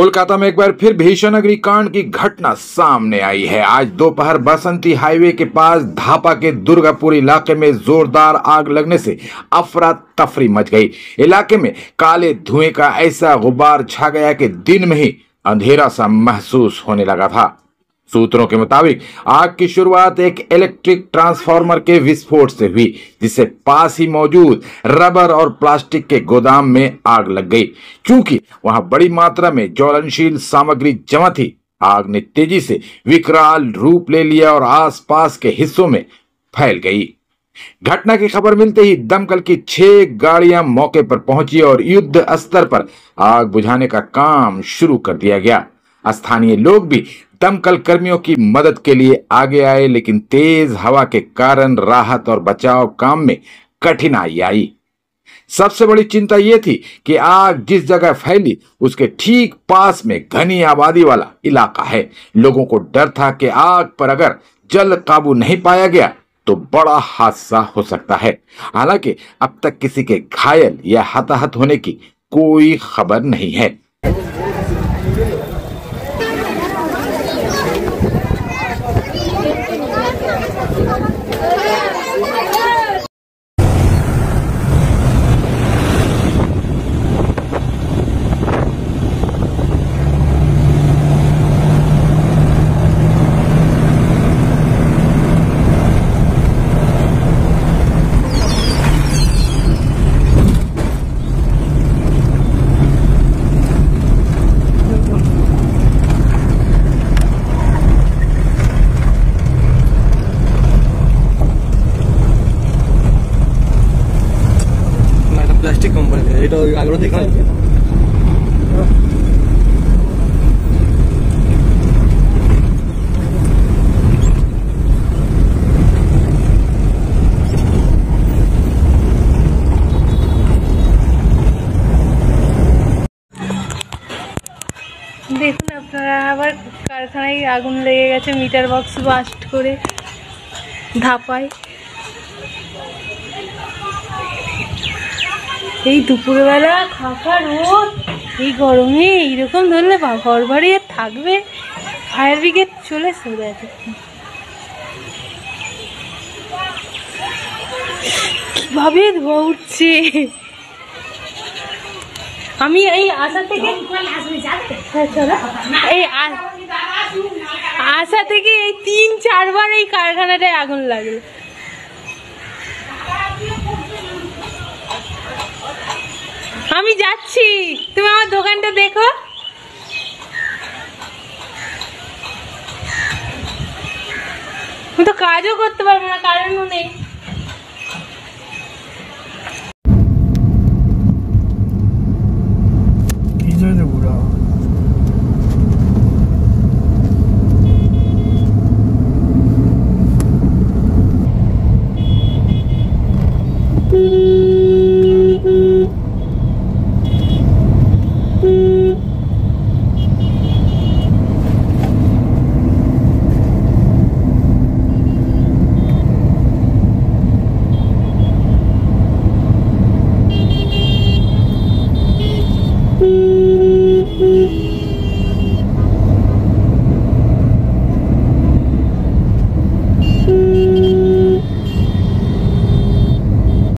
कोलकाता में एक बार फिर भीषण अग्निकांड की घटना सामने आई है। आज दोपहर बसंती हाईवे के पास धापा के दुर्गापुर इलाके में जोरदार आग लगने से अफरा तफरी मच गई। इलाके में काले धुएं का ऐसा गुबार छा गया कि दिन में ही अंधेरा सा महसूस होने लगा था। सूत्रों के मुताबिक आग की शुरुआत एक इलेक्ट्रिक ट्रांसफार्मर के विस्फोट से हुई, जिससे पास ही मौजूद रबर और प्लास्टिक के गोदाम में आग लग गई। क्योंकि वहां बड़ी मात्रा में ज्वलनशील सामग्री जमा थी, आग ने तेजी से विकराल रूप ले लिया और आसपास के हिस्सों में फैल गई। घटना की खबर मिलते ही दमकल की 6 गाड़ियां मौके पर पहुंची और युद्ध स्तर पर आग बुझाने का काम शुरू कर दिया गया। स्थानीय लोग भी दमकल कर्मियों की मदद के लिए आगे आए, लेकिन तेज हवा के कारण राहत और बचाव काम में कठिनाई आई। सबसे बड़ी चिंता यह थी कि आग जिस जगह फैली उसके ठीक पास में घनी आबादी वाला इलाका है। लोगों को डर था कि आग पर अगर जल्द काबू नहीं पाया गया तो बड़ा हादसा हो सकता है। हालांकि अब तक किसी के घायल या हताहत होने की कोई खबर नहीं है। প্লাস্টিক কোম্পানি এটা আগ্রহ দেখা দেখুন আপনারা আবার কারখানায় আগুন লেগে গেছে, মিটার বক্স বাস্ট করে ধাপায়। এই দুপুরবেলা খাফা রোদ, এই গরমে এইরকম ধরলে ঘর বাড়ি আর থাকবে। ফায়ার ব্রিগেড চলে চলে যাচ্ছে। কিভাবে ধোয়া উঠছে। আমি এই আশা থেকে এই 3-4 বার এই কারখানাটায় আগুন লাগলো। আমি যাচ্ছি, তুমি আমার দোকানটা দেখো। আমি তো কাজও করতে পারবো না, কারেন্টও নেই।